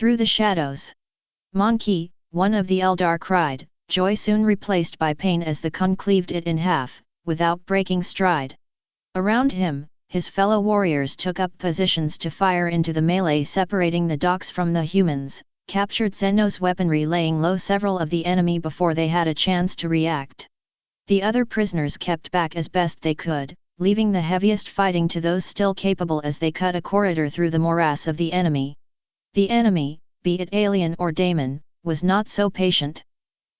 Through the shadows. Monkey, one of the Eldar cried, joy soon replaced by pain as the Kun cleaved it in half, without breaking stride. Around him, his fellow warriors took up positions to fire into the melee separating the dogs from the humans, captured Zeno's weaponry laying low several of the enemy before they had a chance to react. The other prisoners kept back as best they could, leaving the heaviest fighting to those still capable as they cut a corridor through the morass of the enemy. The enemy, be it alien or daemon, was not so patient.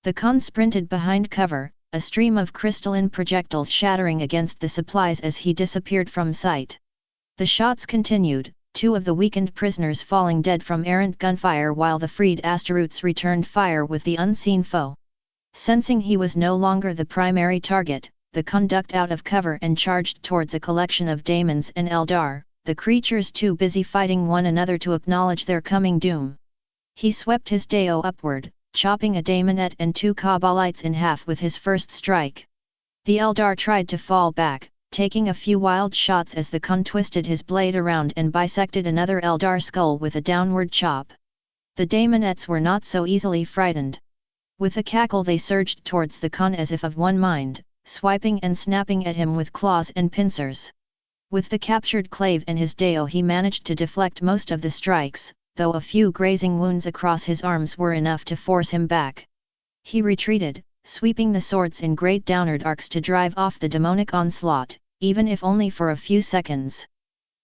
The Kun sprinted behind cover, a stream of crystalline projectiles shattering against the supplies as he disappeared from sight. The shots continued, two of the weakened prisoners falling dead from errant gunfire while the freed Astaroths returned fire with the unseen foe. Sensing he was no longer the primary target, the Kun ducked out of cover and charged towards a collection of daemons and Eldar, the creatures too busy fighting one another to acknowledge their coming doom. He swept his Dao upward, chopping a daemonette and two Kabalites in half with his first strike. The Eldar tried to fall back, taking a few wild shots as the Kun twisted his blade around and bisected another Eldar skull with a downward chop. The daemonettes were not so easily frightened. With a cackle they surged towards the Kun as if of one mind, swiping and snapping at him with claws and pincers. With the captured Clave and his Dao he managed to deflect most of the strikes, though a few grazing wounds across his arms were enough to force him back. He retreated, sweeping the swords in great downward arcs to drive off the demonic onslaught, even if only for a few seconds.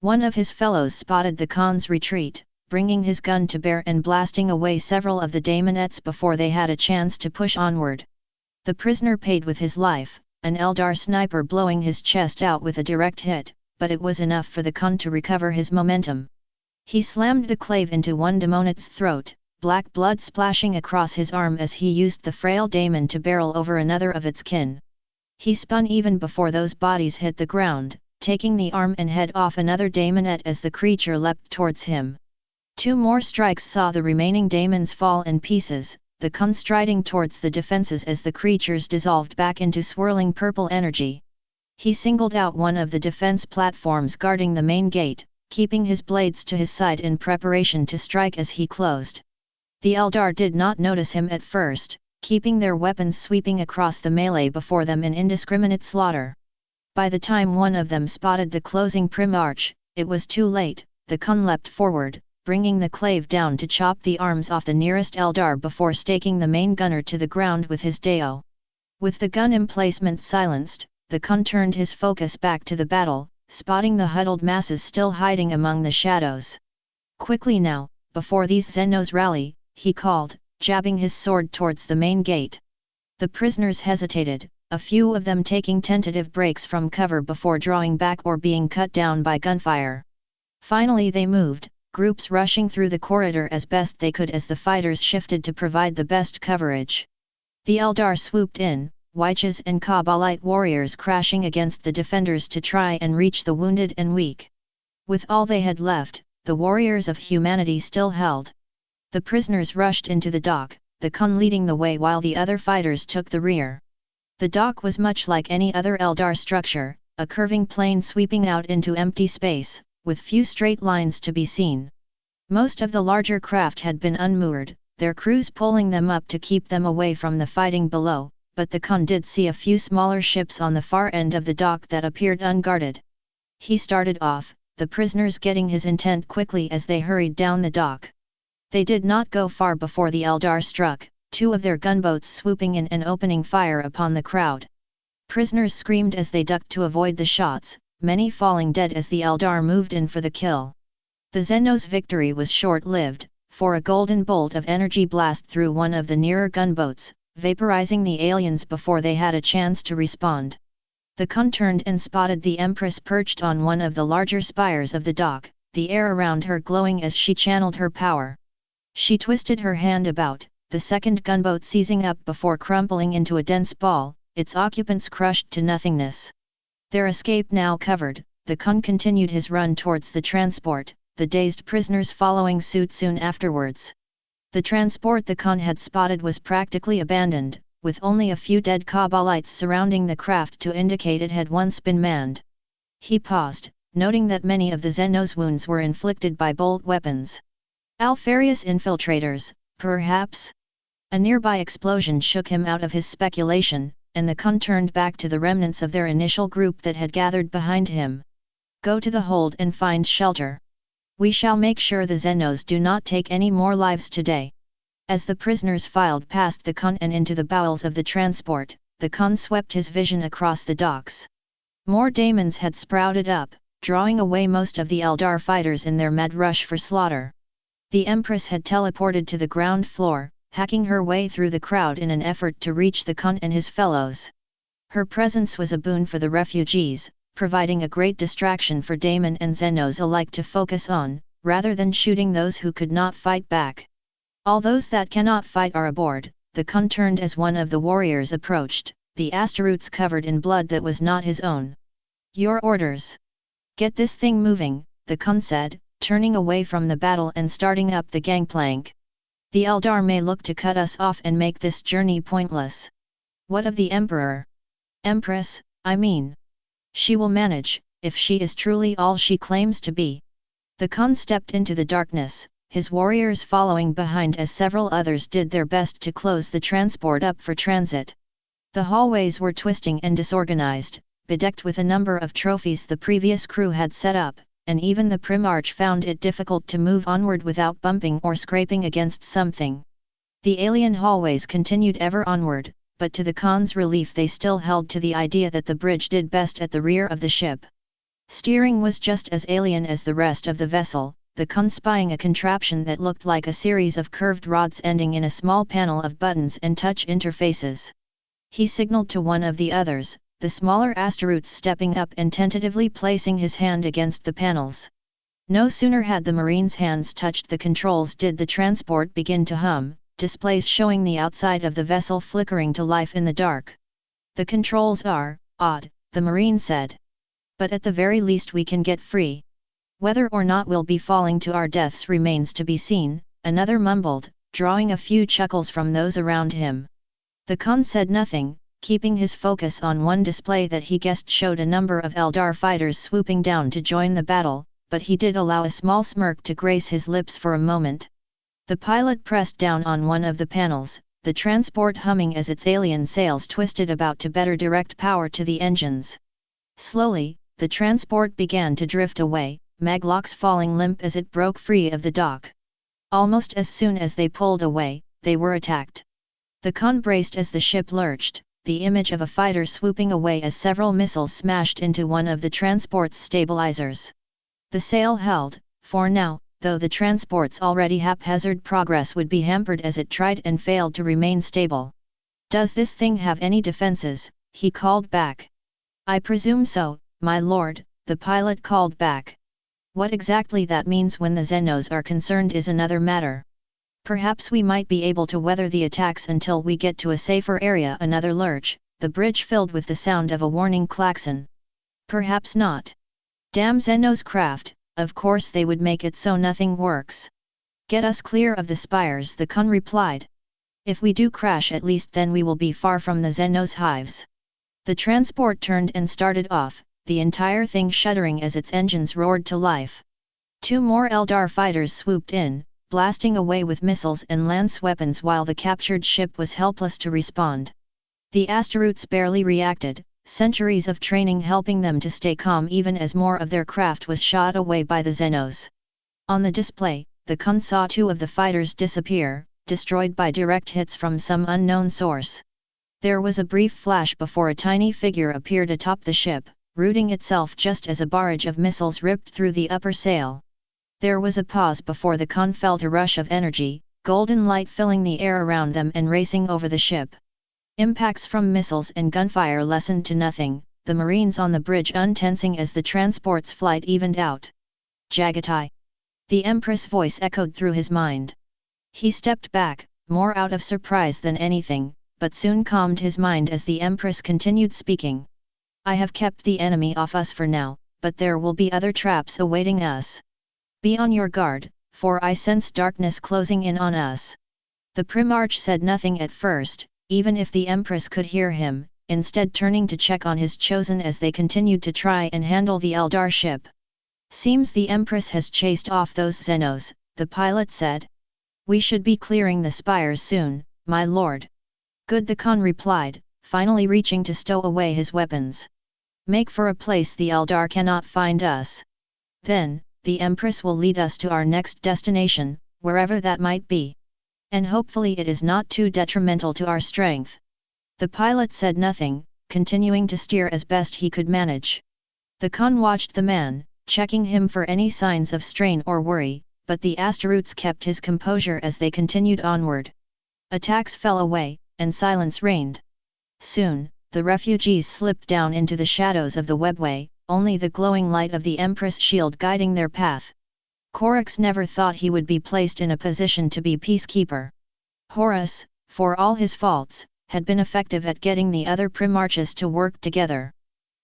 One of his fellows spotted the Khan's retreat, bringing his gun to bear and blasting away several of the daemonettes before they had a chance to push onward. The prisoner paid with his life, an Eldar sniper blowing his chest out with a direct hit, but it was enough for the Khan to recover his momentum. He slammed the clave into one daemonette's throat, black blood splashing across his arm as he used the frail daemon to barrel over another of its kin. He spun even before those bodies hit the ground, taking the arm and head off another daemonette as the creature leapt towards him. Two more strikes saw the remaining daemons fall in pieces, the Kun striding towards the defenses as the creatures dissolved back into swirling purple energy. He singled out one of the defense platforms guarding the main gate, keeping his blades to his side in preparation to strike as he closed. The Eldar did not notice him at first, keeping their weapons sweeping across the melee before them in indiscriminate slaughter. By the time one of them spotted the closing prim arch, it was too late. The Kun leapt forward, bringing the clave down to chop the arms off the nearest Eldar before staking the main gunner to the ground with his Dao. With the gun emplacement silenced, the Kun turned his focus back to the battle, spotting the huddled masses still hiding among the shadows. Quickly now, before these Zenos rally, he called, jabbing his sword towards the main gate. The prisoners hesitated, a few of them taking tentative breaks from cover before drawing back or being cut down by gunfire. Finally they moved, groups rushing through the corridor as best they could as the fighters shifted to provide the best coverage. The Eldar swooped in, Wyches and Kabbalite warriors crashing against the defenders to try and reach the wounded and weak. With all they had left, the warriors of humanity still held. The prisoners rushed into the dock, the Kun leading the way while the other fighters took the rear. The dock was much like any other Eldar structure, a curving plane sweeping out into empty space, with few straight lines to be seen. Most of the larger craft had been unmoored, their crews pulling them up to keep them away from the fighting below, but the Kun did see a few smaller ships on the far end of the dock that appeared unguarded. He started off, the prisoners getting his intent quickly as they hurried down the dock. They did not go far before the Eldar struck, two of their gunboats swooping in and opening fire upon the crowd. Prisoners screamed as they ducked to avoid the shots, many falling dead as the Eldar moved in for the kill. The Zenos' victory was short-lived, for a golden bolt of energy blast through one of the nearer gunboats, vaporizing the aliens before they had a chance to respond. The Kun turned and spotted the Empress perched on one of the larger spires of the dock, the air around her glowing as she channeled her power. She twisted her hand about, the second gunboat seizing up before crumpling into a dense ball, its occupants crushed to nothingness. Their escape now covered, the Kun continued his run towards the transport, the dazed prisoners following suit soon afterwards. The transport the Kun had spotted was practically abandoned, with only a few dead Kabbalites surrounding the craft to indicate it had once been manned. He paused, noting that many of the Zenos' wounds were inflicted by bolt weapons. Alfarius infiltrators, perhaps? A nearby explosion shook him out of his speculation, and the Kun turned back to the remnants of their initial group that had gathered behind him. Go to the hold and find shelter. We shall make sure the Xenos do not take any more lives today. As the prisoners filed past the Kun and into the bowels of the transport, the Kun swept his vision across the docks. More daemons had sprouted up, drawing away most of the Eldar fighters in their mad rush for slaughter. The Empress had teleported to the ground floor, hacking her way through the crowd in an effort to reach the Kun and his fellows. Her presence was a boon for the refugees, providing a great distraction for daemon and Xenos alike to focus on, rather than shooting those who could not fight back. All those that cannot fight are aboard, the Kun turned as one of the warriors approached, the Astaroths covered in blood that was not his own. Your orders. Get this thing moving, the Kun said, turning away from the battle and starting up the gangplank. The Eldar may look to cut us off and make this journey pointless. What of the Emperor? Empress, I mean. She will manage, if she is truly all she claims to be. The Kun stepped into the darkness, his warriors following behind as several others did their best to close the transport up for transit. The hallways were twisting and disorganized, bedecked with a number of trophies the previous crew had set up, and even the Primarch found it difficult to move onward without bumping or scraping against something. The alien hallways continued ever onward, but to the Khan's relief they still held to the idea that the bridge did best at the rear of the ship. Steering was just as alien as the rest of the vessel, the Khan spying a contraption that looked like a series of curved rods ending in a small panel of buttons and touch interfaces. He signaled to one of the others, the smaller Astaroths stepping up and tentatively placing his hand against the panels. No sooner had the Marine's hands touched the controls did the transport begin to hum, displays showing the outside of the vessel flickering to life in the dark. The controls are odd, the Marine said. But at the very least we can get free. Whether or not we'll be falling to our deaths remains to be seen, another mumbled, drawing a few chuckles from those around him. The Khan said nothing, keeping his focus on one display that he guessed showed a number of Eldar fighters swooping down to join the battle, but he did allow a small smirk to grace his lips for a moment. The pilot pressed down on one of the panels, the transport humming as its alien sails twisted about to better direct power to the engines. Slowly, the transport began to drift away, maglocks falling limp as it broke free of the dock. Almost as soon as they pulled away, they were attacked. The Khan braced as the ship lurched, the image of a fighter swooping away as several missiles smashed into one of the transport's stabilizers. The sail held, for now, though the transport's already haphazard progress would be hampered as it tried and failed to remain stable. Does this thing have any defenses? He called back. I presume so, my lord, the pilot called back. What exactly that means when the Xenos are concerned is another matter. Perhaps we might be able to weather the attacks until we get to a safer area. Another lurch, the bridge filled with the sound of a warning klaxon. Perhaps not. Damn Xenos craft, of course they would make it so nothing works. Get us clear of the spires, the Kun replied. If we do crash at least then we will be far from the Xenos hives. The transport turned and started off, the entire thing shuddering as its engines roared to life. Two more Eldar fighters swooped in, blasting away with missiles and lance weapons while the captured ship was helpless to respond. The Astaroths barely reacted, centuries of training helping them to stay calm even as more of their craft was shot away by the Xenos. On the display, the Kun saw two of the fighters disappear, destroyed by direct hits from some unknown source. There was a brief flash before a tiny figure appeared atop the ship, rooting itself just as a barrage of missiles ripped through the upper sail. There was a pause before the Kun felt a rush of energy, golden light filling the air around them and racing over the ship. Impacts from missiles and gunfire lessened to nothing, the Marines on the bridge untensing as the transport's flight evened out. Jagatai! The Empress voice echoed through his mind. He stepped back, more out of surprise than anything, but soon calmed his mind as the Empress continued speaking. I have kept the enemy off us for now, but there will be other traps awaiting us. Be on your guard, for I sense darkness closing in on us. The Primarch said nothing at first, even if the Empress could hear him, instead turning to check on his chosen as they continued to try and handle the Eldar ship. Seems the Empress has chased off those Xenos, the pilot said. We should be clearing the spires soon, my lord. Good, the Khan replied, finally reaching to stow away his weapons. Make for a place the Eldar cannot find us. Then, the Empress will lead us to our next destination, wherever that might be. And hopefully it is not too detrimental to our strength. The pilot said nothing, continuing to steer as best he could manage. The Khan watched the man, checking him for any signs of strain or worry, but the Astaroths kept his composure as they continued onward. Attacks fell away, and silence reigned. Soon, the refugees slipped down into the shadows of the webway, only the glowing light of the Empress shield guiding their path. Corax never thought he would be placed in a position to be peacekeeper. Horus, for all his faults, had been effective at getting the other Primarchs to work together.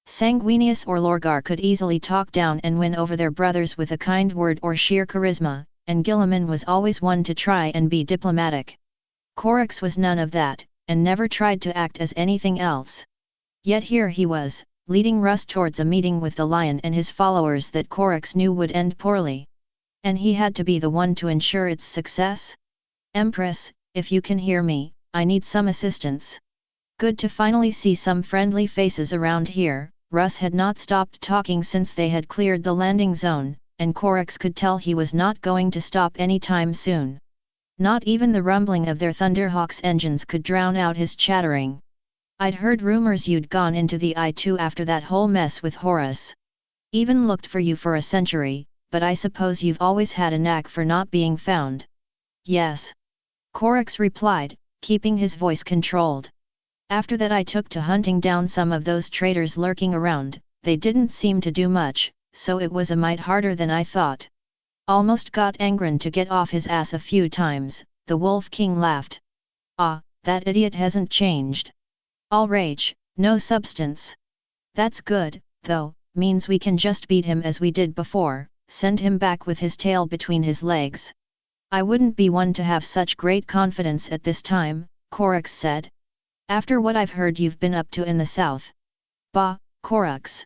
Sanguinius or Lorgar could easily talk down and win over their brothers with a kind word or sheer charisma, and Guilliman was always one to try and be diplomatic. Corax was none of that, and never tried to act as anything else. Yet here he was, leading Russ towards a meeting with the lion and his followers that Corax knew would end poorly. And he had to be the one to ensure its success? Empress, if you can hear me, I need some assistance. Good to finally see some friendly faces around here. Russ had not stopped talking since they had cleared the landing zone, and Corax could tell he was not going to stop anytime soon. Not even the rumbling of their Thunderhawk's engines could drown out his chattering. I'd heard rumors you'd gone into the I-2 after that whole mess with Horus. Even looked for you for a century, but I suppose you've always had a knack for not being found. Yes. Corax replied, keeping his voice controlled. After that I took to hunting down some of those traitors lurking around. They didn't seem to do much, so it was a mite harder than I thought. Almost got Angren to get off his ass a few times, the Wolf King laughed. Ah, that idiot hasn't changed. All rage, no substance. That's good, though, means we can just beat him as we did before, send him back with his tail between his legs. I wouldn't be one to have such great confidence at this time, Corax said. After what I've heard you've been up to in the south. Bah, Corax.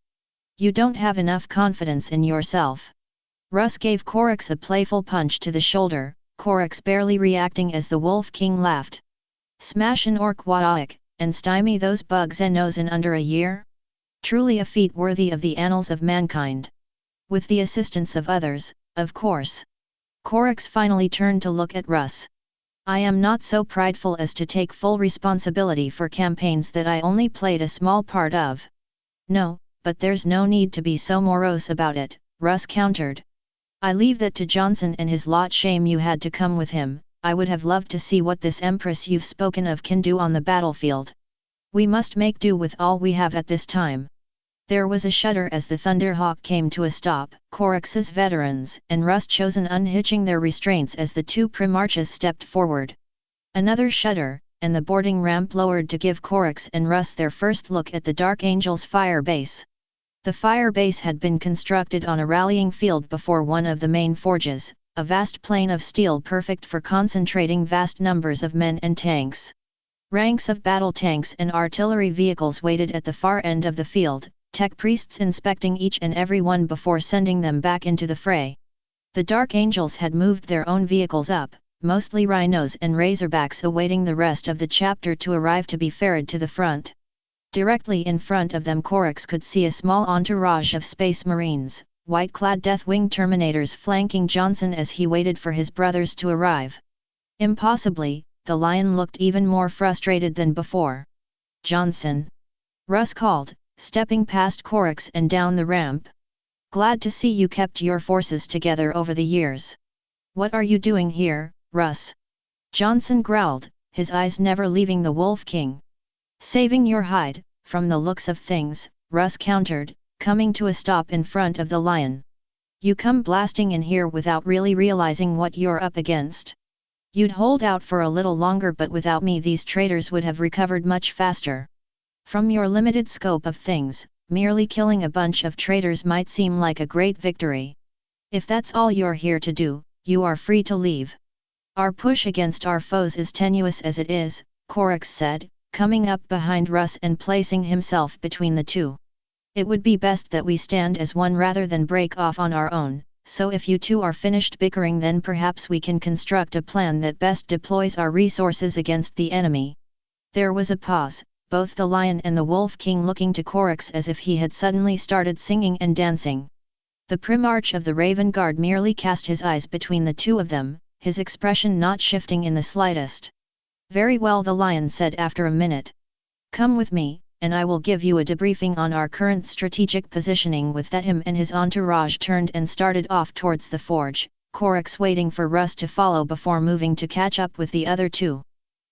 You don't have enough confidence in yourself. Russ gave Corax a playful punch to the shoulder, Corax barely reacting as the Wolf King laughed. Smash an orc Waak, and stymie those bugs and nose in under a year? Truly a feat worthy of the annals of mankind. With the assistance of others, of course. Corax finally turned to look at Russ. I am not so prideful as to take full responsibility for campaigns that I only played a small part of. No, but there's no need to be so morose about it, Russ countered. I leave that to Johnson and his lot. Shame you had to come with him. I would have loved to see what this Empress you've spoken of can do on the battlefield. We must make do with all we have at this time. There was a shudder as the Thunderhawk came to a stop. Corax's veterans and Russ chosen unhitching their restraints as the two Primarchs stepped forward. Another shudder, and the boarding ramp lowered to give Corax and Russ their first look at the Dark Angel's fire base. The fire base had been constructed on a rallying field before one of the main forges, a vast plain of steel perfect for concentrating vast numbers of men and tanks. Ranks of battle tanks and artillery vehicles waited at the far end of the field, tech priests inspecting each and every one before sending them back into the fray. The Dark Angels had moved their own vehicles up, mostly rhinos and razorbacks awaiting the rest of the chapter to arrive to be ferried to the front. Directly in front of them Corax could see a small entourage of space marines, white-clad Deathwing Terminators flanking Johnson as he waited for his brothers to arrive. Impossibly, the Lion looked even more frustrated than before. Johnson! Russ called, stepping past Corax and down the ramp. Glad to see you kept your forces together over the years. What are you doing here, Russ? Johnson growled, his eyes never leaving the Wolf King. Saving your hide, from the looks of things, Russ countered, coming to a stop in front of the Lion. You come blasting in here without really realizing what you're up against. You'd hold out for a little longer, but without me these traitors would have recovered much faster. From your limited scope of things, merely killing a bunch of traitors might seem like a great victory. If that's all you're here to do, you are free to leave. Our push against our foes is tenuous as it is, Corax said, coming up behind Russ and placing himself between the two. It would be best that we stand as one rather than break off on our own, so if you two are finished bickering, then perhaps we can construct a plan that best deploys our resources against the enemy." There was a pause, both the lion and the wolf king looking to Corax as if he had suddenly started singing and dancing. The primarch of the Raven Guard merely cast his eyes between the two of them, his expression not shifting in the slightest. "Very well," the lion said after a minute. "Come with me, and I will give you a debriefing on our current strategic positioning." With that, him and his entourage turned and started off towards the forge, Corax waiting for Russ to follow before moving to catch up with the other two.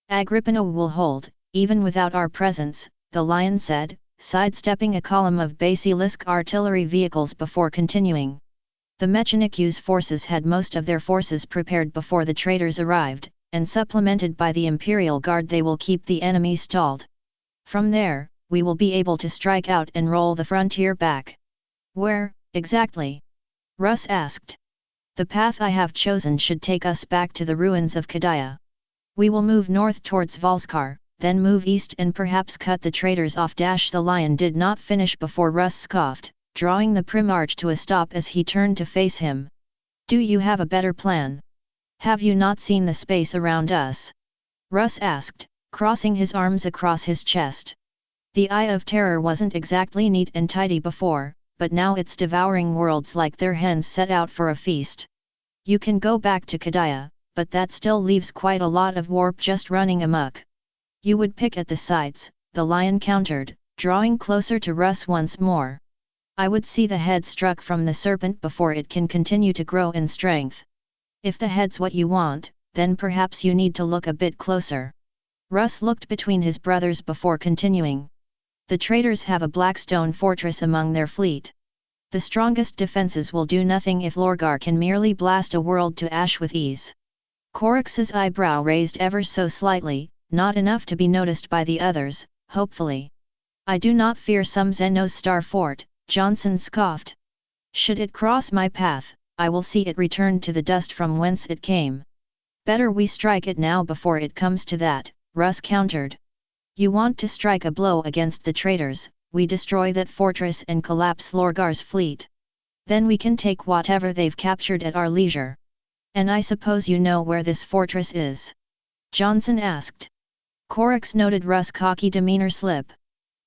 "Agrippina will hold, even without our presence," the lion said, sidestepping a column of basilisk artillery vehicles before continuing. "The Mechanicu's forces had most of their forces prepared before the traitors arrived, and supplemented by the Imperial Guard they will keep the enemy stalled. From there, we will be able to strike out and roll the frontier back." "Where, exactly?" Russ asked. "The path I have chosen should take us back to the ruins of Kadaya. We will move north towards Volskar, then move east and perhaps cut the traitors off." The lion did not finish before Russ scoffed, drawing the primarch to a stop as he turned to face him. "Do you have a better plan? Have you not seen the space around us?" Russ asked, crossing his arms across his chest. The Eye of Terror wasn't exactly neat and tidy before, but now it's devouring worlds like their hens set out for a feast. "You can go back to Kadaya, but that still leaves quite a lot of warp just running amok." "You would pick at the sides," the lion countered, drawing closer to Russ once more. "I would see the head struck from the serpent before it can continue to grow in strength. If the head's what you want, then perhaps you need to look a bit closer." Russ looked between his brothers before continuing. "The traitors have a blackstone fortress among their fleet. The strongest defenses will do nothing if Lorgar can merely blast a world to ash with ease." Corax's eyebrow raised ever so slightly, not enough to be noticed by the others, hopefully. "I do not fear some Xenos star fort," Johnson scoffed. "Should it cross my path, I will see it returned to the dust from whence it came." "Better we strike it now before it comes to that," Russ countered. "You want to strike a blow against the traitors, we destroy that fortress and collapse Lorgar's fleet. Then we can take whatever they've captured at our leisure." "And I suppose you know where this fortress is?" Johnson asked. Corax noted Russ' cocky demeanor slip.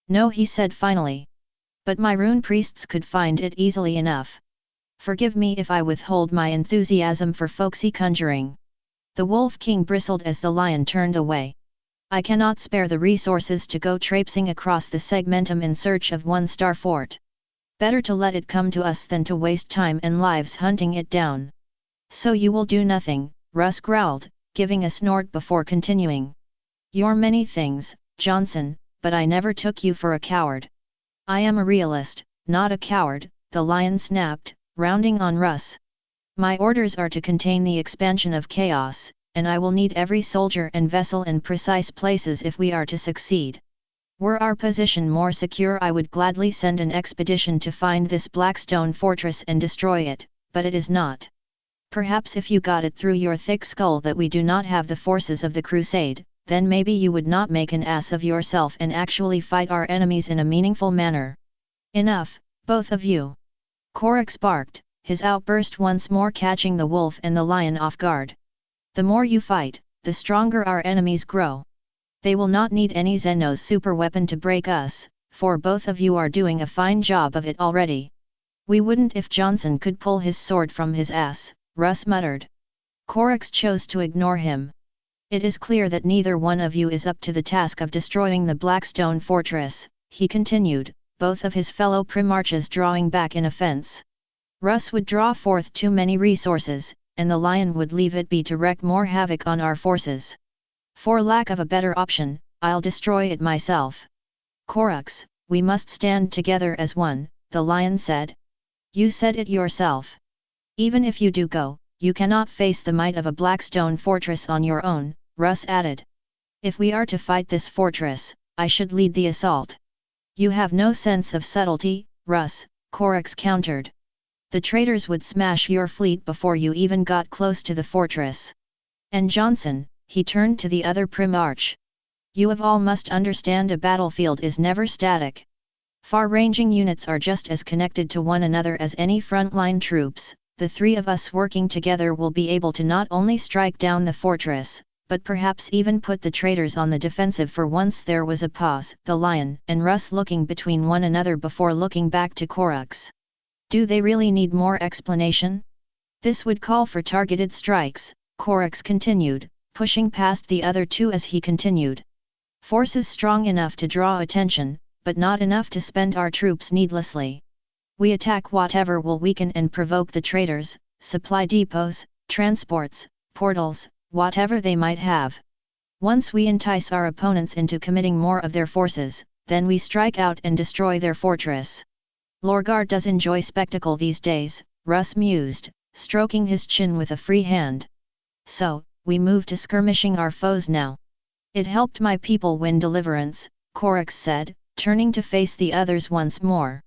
"No," he said finally. "But my rune priests could find it easily enough. Forgive me if I withhold my enthusiasm for folksy conjuring." The Wolf King bristled as the lion turned away. "I cannot spare the resources to go traipsing across the segmentum in search of one star fort. Better to let it come to us than to waste time and lives hunting it down." "So you will do nothing," Russ growled, giving a snort before continuing. "You're many things, Johnson, but I never took you for a coward." "I am a realist, not a coward," the lion snapped, rounding on Russ. "My orders are to contain the expansion of chaos, and I will need every soldier and vessel in precise places if we are to succeed. Were our position more secure, I would gladly send an expedition to find this Blackstone fortress and destroy it, but it is not. Perhaps if you got it through your thick skull that we do not have the forces of the Crusade, then maybe you would not make an ass of yourself and actually fight our enemies in a meaningful manner." "Enough, both of you!" Corax barked, his outburst once more catching the wolf and the lion off guard. "The more you fight, the stronger our enemies grow. They will not need any Xenos superweapon to break us, for both of you are doing a fine job of it already." "We wouldn't if Johnson could pull his sword from his ass," Russ muttered. Corax chose to ignore him. "It is clear that neither one of you is up to the task of destroying the Blackstone fortress," he continued, both of his fellow primarches drawing back in offense. "Russ would draw forth too many resources, and the lion would leave it be to wreak more havoc on our forces. For lack of a better option, I'll destroy it myself." "Corax, we must stand together as one," the lion said. "You said it yourself. Even if you do go, you cannot face the might of a Blackstone fortress on your own," Russ added. "If we are to fight this fortress, I should lead the assault." "You have no sense of subtlety, Russ," Corax countered. "The traitors would smash your fleet before you even got close to the fortress. And Johnson," he turned to the other primarch. "You of all must understand a battlefield is never static. Far-ranging units are just as connected to one another as any frontline troops, the three of us working together will be able to not only strike down the fortress, but perhaps even put the traitors on the defensive." For once there was a pause, the lion and Russ looking between one another before looking back to Korax. Do they really need more explanation? This would call for targeted strikes, Korax continued, pushing past the other two as he continued. Forces strong enough to draw attention, but not enough to spend our troops needlessly. We attack whatever will weaken and provoke the traitors, supply depots, transports, portals, whatever they might have. Once we entice our opponents into committing more of their forces, then we strike out and destroy their fortress. Lorgar does enjoy spectacle these days, Russ mused, stroking his chin with a free hand. So, we move to skirmishing our foes now. It helped my people win deliverance, Korax said, turning to face the others once more.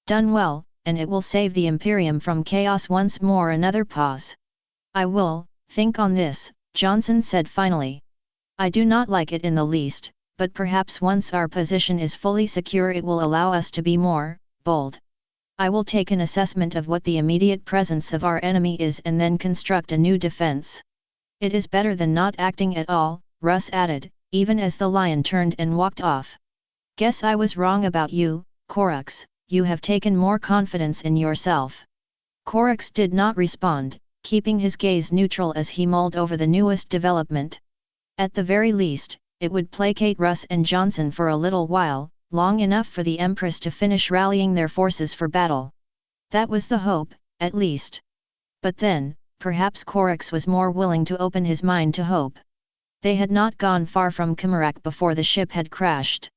Done well, and it will save the Imperium from chaos. Once more another pause. I will think on this, Johnson said finally. I do not like it in the least, but perhaps once our position is fully secure it will allow us to be more bold. I will take an assessment of what the immediate presence of our enemy is and then construct a new defense. It is better than not acting at all, Russ added, even as the lion turned and walked off. Guess I was wrong about you, Korax, you have taken more confidence in yourself. Korax did not respond, keeping his gaze neutral as he mulled over the newest development. At the very least, it would placate Russ and Johnson for a little while, long enough for the Empress to finish rallying their forces for battle. That was the hope, at least. But then, perhaps Korax was more willing to open his mind to hope. They had not gone far from Kimarak before the ship had crashed.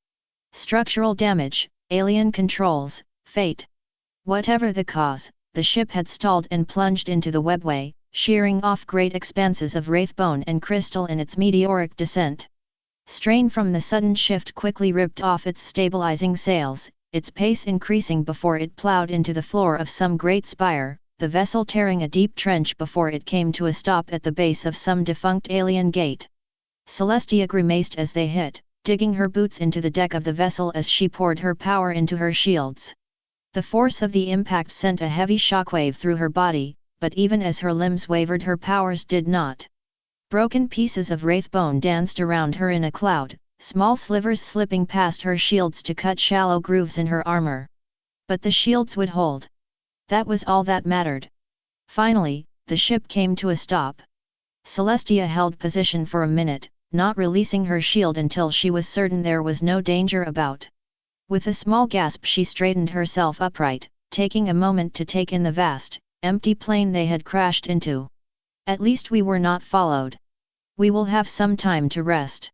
Structural damage, alien controls, fate. Whatever the cause, the ship had stalled and plunged into the webway, shearing off great expanses of wraithbone and crystal in its meteoric descent. Strain from the sudden shift quickly ripped off its stabilizing sails, its pace increasing before it plowed into the floor of some great spire, the vessel tearing a deep trench before it came to a stop at the base of some defunct alien gate. Celestia grimaced as they hit, digging her boots into the deck of the vessel as she poured her power into her shields. The force of the impact sent a heavy shockwave through her body, but even as her limbs wavered her powers did not. Broken pieces of wraithbone danced around her in a cloud, small slivers slipping past her shields to cut shallow grooves in her armor. But the shields would hold. That was all that mattered. Finally, the ship came to a stop. Celestia held position for a minute, not releasing her shield until she was certain there was no danger about. With a small gasp she straightened herself upright, taking a moment to take in the vast, empty plain they had crashed into. At least we were not followed. We will have some time to rest.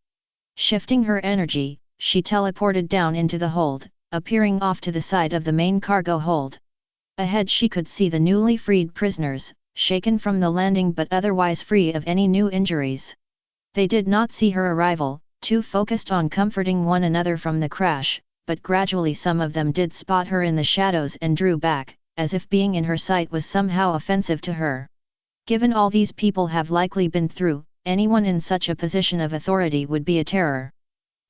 Shifting her energy, she teleported down into the hold, appearing off to the side of the main cargo hold. Ahead she could see the newly freed prisoners, shaken from the landing but otherwise free of any new injuries. They did not see her arrival, too focused on comforting one another from the crash, but gradually some of them did spot her in the shadows and drew back, as if being in her sight was somehow offensive to her. Given all these people have likely been through, anyone in such a position of authority would be a terror.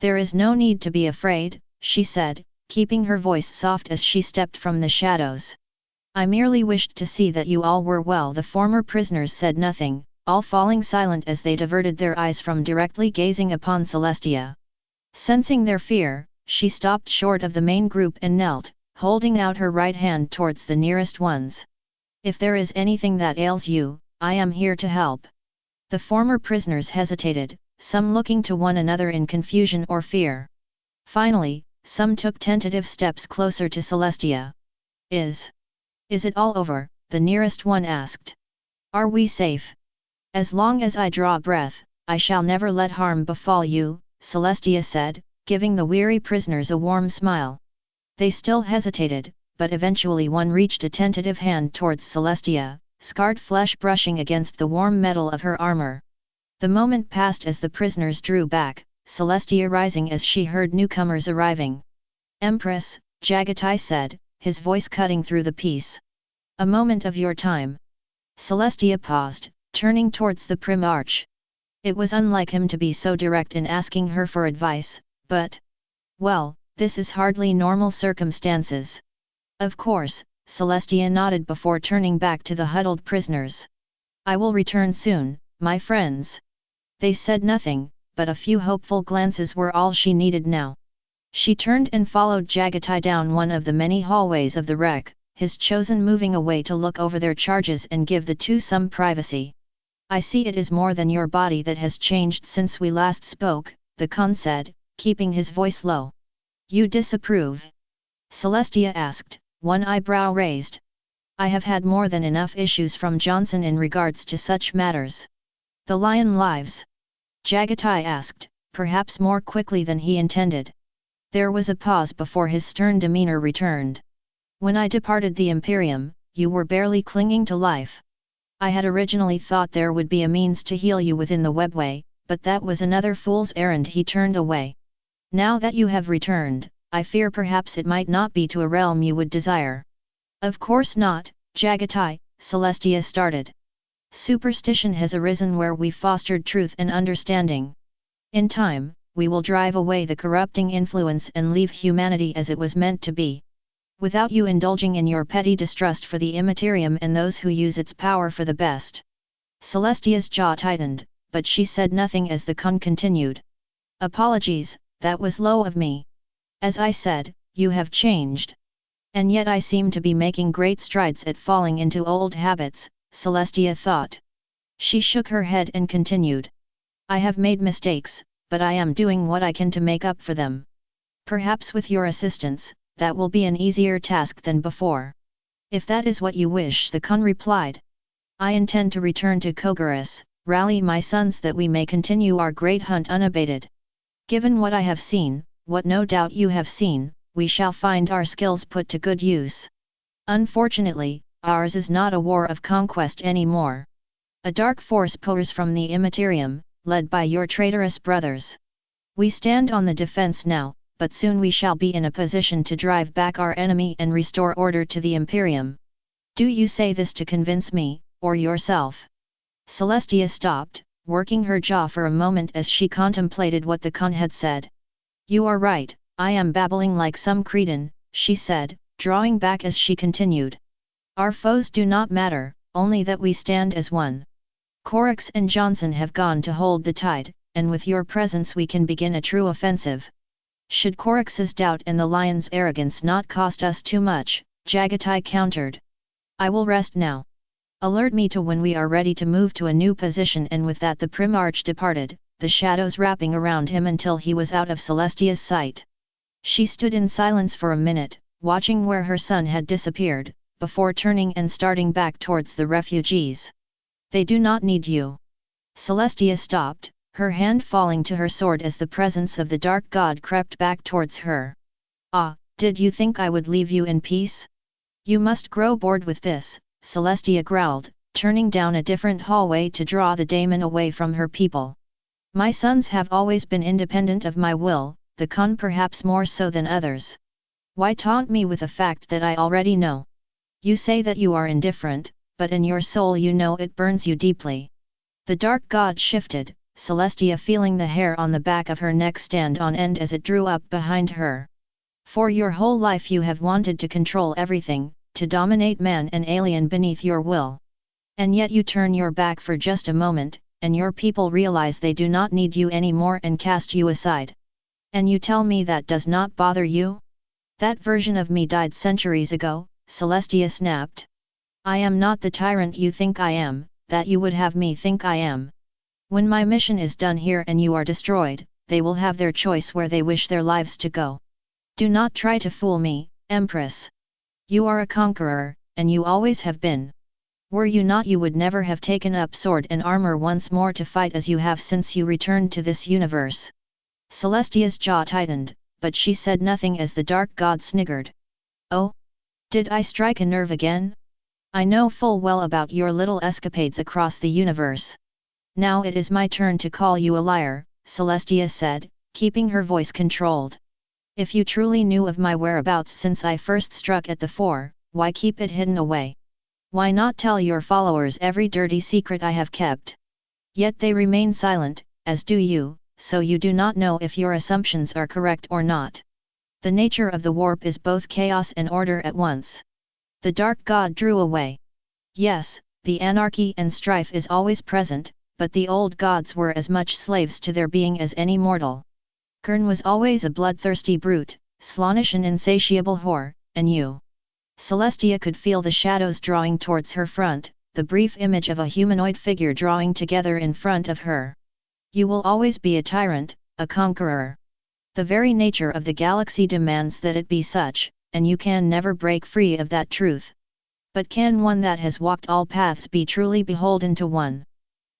There is no need to be afraid, she said, keeping her voice soft as she stepped from the shadows. I merely wished to see that you all were well. The former prisoners said nothing, all falling silent as they diverted their eyes from directly gazing upon Celestia. Sensing their fear, she stopped short of the main group and knelt, holding out her right hand towards the nearest ones. If there is anything that ails you, I am here to help. The former prisoners hesitated, some looking to one another in confusion or fear. Finally, some took tentative steps closer to Celestia. Is it all over? The nearest one asked. Are we safe? As long as I draw breath, I shall never let harm befall you, Celestia said, giving the weary prisoners a warm smile. They still hesitated, but eventually one reached a tentative hand towards Celestia, scarred flesh brushing against the warm metal of her armor. The moment passed as the prisoners drew back, Celestia rising as she heard newcomers arriving. Empress, Jagatai said, his voice cutting through the peace. A moment of your time. Celestia paused, turning towards the prim arch. It was unlike him to be so direct in asking her for advice, but... well, this is hardly normal circumstances. Of course, Celestia nodded before turning back to the huddled prisoners. I will return soon, my friends. They said nothing, but a few hopeful glances were all she needed now. She turned and followed Jagatai down one of the many hallways of the wreck, his chosen moving away to look over their charges and give the two some privacy. I see it is more than your body that has changed since we last spoke, the Khan said, keeping his voice low. You disapprove? Celestia asked, one eyebrow raised. I have had more than enough issues from Johnson in regards to such matters. The lion lives? Jagatai asked, perhaps more quickly than he intended. There was a pause before his stern demeanor returned. When I departed the Imperium, you were barely clinging to life. I had originally thought there would be a means to heal you within the webway, but that was another fool's errand. He turned away. Now that you have returned, I fear perhaps it might not be to a realm you would desire. Of course not, Jagatai, Celestia started. Superstition has arisen where we fostered truth and understanding. In time, we will drive away the corrupting influence and leave humanity as it was meant to be. Without you indulging in your petty distrust for the Immaterium and those who use its power for the best. Celestia's jaw tightened, but she said nothing as the Khan continued. Apologies, that was low of me. As I said, you have changed. And yet I seem to be making great strides at falling into old habits, Celestia thought. She shook her head and continued. I have made mistakes, but I am doing what I can to make up for them. Perhaps with your assistance, that will be an easier task than before. If that is what you wish, the Khan replied. I intend to return to Kogaris, rally my sons that we may continue our great hunt unabated. Given what I have seen, what no doubt you have seen, we shall find our skills put to good use. Unfortunately, ours is not a war of conquest anymore. A dark force pours from the Immaterium, led by your traitorous brothers. We stand on the defense now, but soon we shall be in a position to drive back our enemy and restore order to the Imperium. Do you say this to convince me, or yourself? Celestia stopped, working her jaw for a moment as she contemplated what the Khan had said. You are right, I am babbling like some cretin, she said, drawing back as she continued. Our foes do not matter, only that we stand as one. Corax and Johnson have gone to hold the tide, and with your presence we can begin a true offensive. Should Corax's doubt and the lion's arrogance not cost us too much, Jagatai countered. I will rest now. Alert me to when we are ready to move to a new position, and with that the Primarch departed, the shadows wrapping around him until he was out of Celestia's sight. She stood in silence for a minute, watching where her son had disappeared, before turning and starting back towards the refugees. They do not need you. Celestia stopped, her hand falling to her sword as the presence of the dark god crept back towards her. Ah, did you think I would leave you in peace? You must grow bored with this, Celestia growled, turning down a different hallway to draw the daemon away from her people. My sons have always been independent of my will, the Khan perhaps more so than others. Why taunt me with a fact that I already know? You say that you are indifferent, but in your soul you know it burns you deeply. The dark god shifted, Celestia feeling the hair on the back of her neck stand on end as it drew up behind her. For your whole life you have wanted to control everything, to dominate man and alien beneath your will. And yet you turn your back for just a moment, and your people realize they do not need you anymore and cast you aside. And you tell me that does not bother you? That version of me died centuries ago, Celestia snapped. I am not the tyrant you think I am, that you would have me think I am. When my mission is done here and you are destroyed, they will have their choice where they wish their lives to go. Do not try to fool me, Empress. You are a conqueror, and you always have been. Were you not, you would never have taken up sword and armor once more to fight as you have since you returned to this universe. Celestia's jaw tightened, but she said nothing as the dark god sniggered. Oh? Did I strike a nerve again? I know full well about your little escapades across the universe. Now it is my turn to call you a liar, Celestia said, keeping her voice controlled. If you truly knew of my whereabouts since I first struck at the fore, why keep it hidden away? Why not tell your followers every dirty secret I have kept? Yet they remain silent, as do you, so you do not know if your assumptions are correct or not. The nature of the warp is both chaos and order at once. The dark god drew away. Yes, the anarchy and strife is always present, but the old gods were as much slaves to their being as any mortal. Kern was always a bloodthirsty brute, sluggish and insatiable whore, and you. Celestia could feel the shadows drawing towards her front, the brief image of a humanoid figure drawing together in front of her. You will always be a tyrant, a conqueror. The very nature of the galaxy demands that it be such, and you can never break free of that truth. But can one that has walked all paths be truly beholden to one?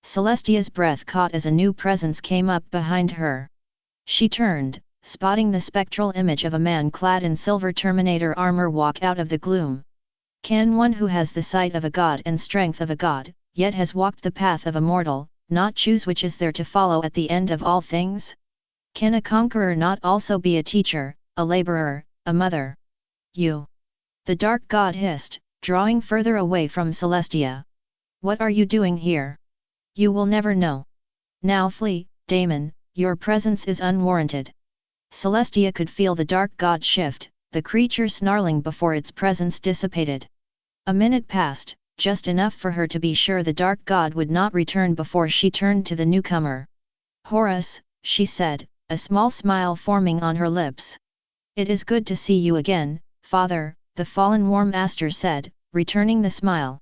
Celestia's breath caught as a new presence came up behind her. She turned, spotting the spectral image of a man clad in silver Terminator armor walk out of the gloom. Can one who has the sight of a god and strength of a god, yet has walked the path of a mortal, not choose which is there to follow at the end of all things? Can a conqueror not also be a teacher, a laborer, a mother? You! The dark god hissed, drawing further away from Celestia. What are you doing here? You will never know. Now flee, Damon, your presence is unwarranted. Celestia could feel the dark god shift, the creature snarling before its presence dissipated. A minute passed, just enough for her to be sure the dark god would not return before she turned to the newcomer. Horus, she said, a small smile forming on her lips. It is good to see you again, father, the fallen War Master said, returning the smile.